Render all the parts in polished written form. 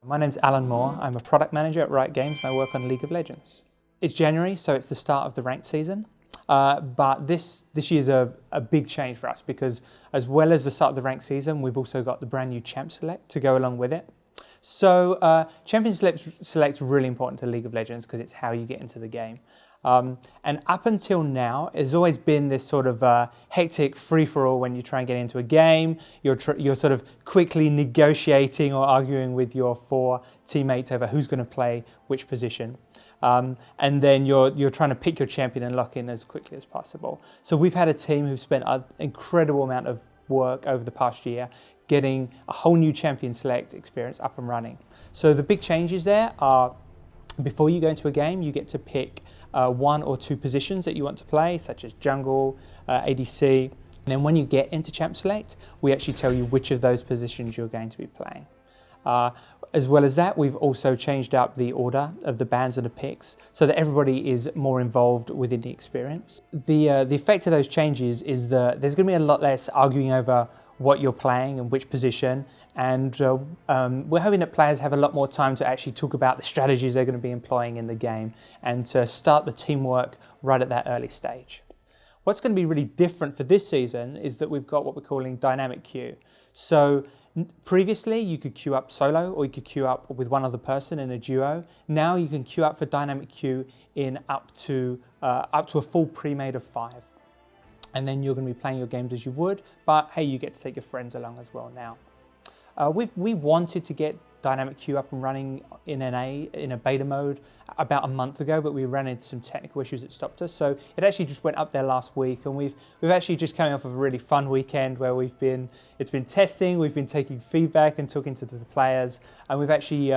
My name's Alan Moore. I'm a product manager at Riot Games and I work on League of Legends. It's January, so it's the start of the ranked season. But this year's a big change for us because as well as the start of the ranked season, we've also got the brand new Champ Select to go along with it. So Champion Select's really important to League of Legends because it's how you get into the game. And up until now, there's always been this sort of hectic free-for-all when you try and get into a game. You're sort of quickly negotiating or arguing with your 4 teammates over who's going to play which position. And then you're trying to pick your champion and lock in as quickly as possible. So we've had a team who've spent an incredible amount of work over the past year getting a whole new Champion Select experience up and running. So the big changes there are, before you go into a game, you get to pick 1 or 2 positions that you want to play, such as jungle, ADC. And then when you get into Champ Select, we actually tell you which of those positions you're going to be playing. As well as that, we've also changed up the order of the bans and the picks so that everybody is more involved within the experience. The effect of those changes is that there's going to be a lot less arguing over what you're playing and which position, and we're hoping that players have a lot more time to actually talk about the strategies they're going to be employing in the game and to start the teamwork right at that early stage. What's going to be really different for this season is that we've got what we're calling dynamic queue. So previously you could queue up solo or you could queue up with one other person in a duo. Now you can queue up for dynamic queue in up to a full pre-made of 5. And then you're going to be playing your games as you would, but hey, you get to take your friends along as well now. We wanted to get dynamic queue up and running in a beta mode about a month ago, but we ran into some technical issues that stopped us. So it actually just went up there last week, and we've actually just coming off of a really fun weekend where it's been testing, we've been taking feedback and talking to the players, and we've actually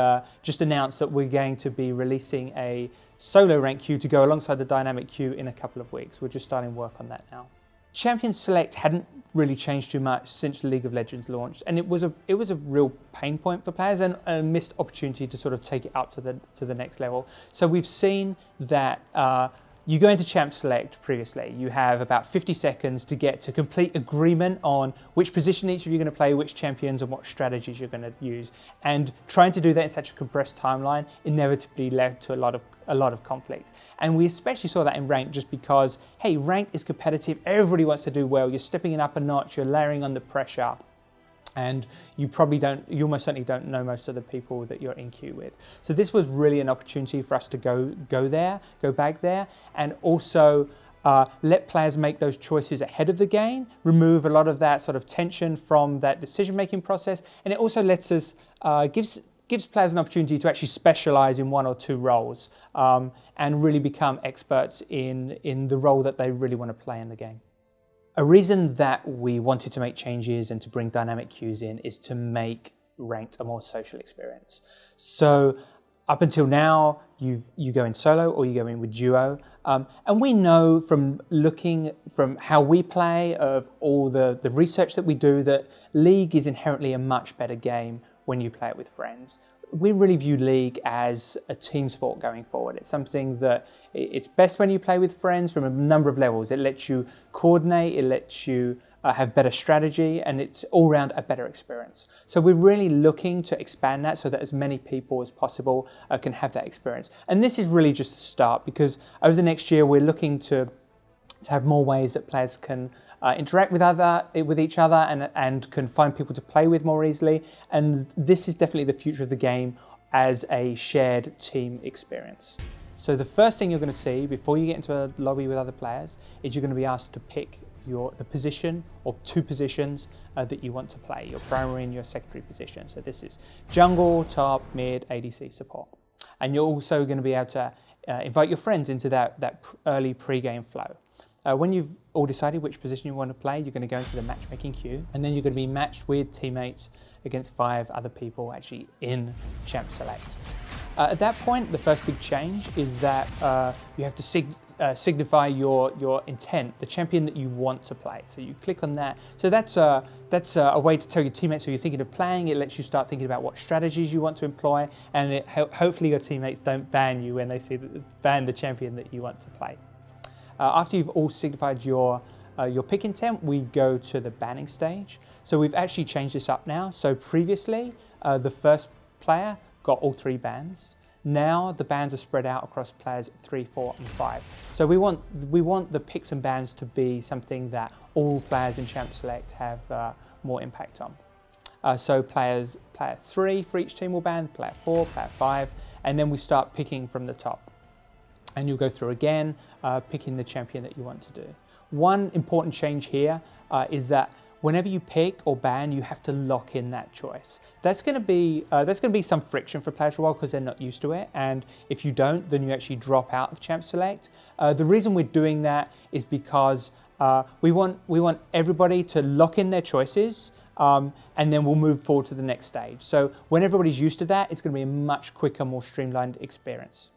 just announced that we're going to be releasing a solo rank queue to go alongside the dynamic queue in a couple of weeks. We're just starting work on that now. Champion Select hadn't really changed too much since League of Legends launched, and it was a real pain point for players and a missed opportunity to sort of take it up to the next level. So we've seen that you go into Champ Select previously, you have about 50 seconds to get to complete agreement on which position each of you are going to play, which champions and what strategies you're going to use. And trying to do that in such a compressed timeline inevitably led to a lot of conflict. And we especially saw that in ranked just because, hey, ranked is competitive, everybody wants to do well, you're stepping it up a notch, you're layering on the pressure. And you almost certainly don't know most of the people that you're in queue with. So this was really an opportunity for us to go back there, and also let players make those choices ahead of the game, remove a lot of that sort of tension from that decision-making process, and it also lets us, gives players an opportunity to actually specialize in 1 or 2 roles and really become experts in the role that they really want to play in the game. A reason that we wanted to make changes and to bring dynamic queues in is to make ranked a more social experience. So up until now, you go in solo or you go in with duo. And we know from looking from how we play, of all the research that we do, that League is inherently a much better game when you play it with friends. We really view League as a team sport going forward. It's something that it's best when you play with friends from a number of levels. It lets you coordinate, it lets you have better strategy, and it's all around a better experience. So we're really looking to expand that so that as many people as possible can have that experience. And this is really just a start, because over the next year we're looking to have more ways that players can interact with each other and can find people to play with more easily. And this is definitely the future of the game as a shared team experience. So the first thing you're going to see before you get into a lobby with other players is you're going to be asked to pick the position or 2 positions that you want to play, your primary and your secondary position. So this is jungle, top, mid, ADC support. And you're also going to be able to invite your friends into that early pre-game flow. When you've all decided which position you want to play, you're going to go into the matchmaking queue, and then you're going to be matched with teammates against 5 other people actually in Champ Select. At that point, the first big change is that you have to signify your intent, the champion that you want to play. So you click on that. So that's a way to tell your teammates who you're thinking of playing. It lets you start thinking about what strategies you want to employ, and hopefully your teammates don't ban you when they ban the champion that you want to play. After you've all signified your pick intent, we go to the banning stage. So we've actually changed this up now. So previously, the first player got all 3 bans. Now the bans are spread out across players 3, 4, and 5. So we want the picks and bans to be something that all players in Champ Select have more impact on. So player 3 for each team will ban, player 4, player 5, and then we start picking from the top. And you'll go through again, picking the champion that you want to do. One important change here is that whenever you pick or ban, you have to lock in that choice. That's going to be some friction for players for a while because they're not used to it. And if you don't, then you actually drop out of Champ Select. The reason we're doing that is because we want everybody to lock in their choices, and then we'll move forward to the next stage. So when everybody's used to that, it's going to be a much quicker, more streamlined experience.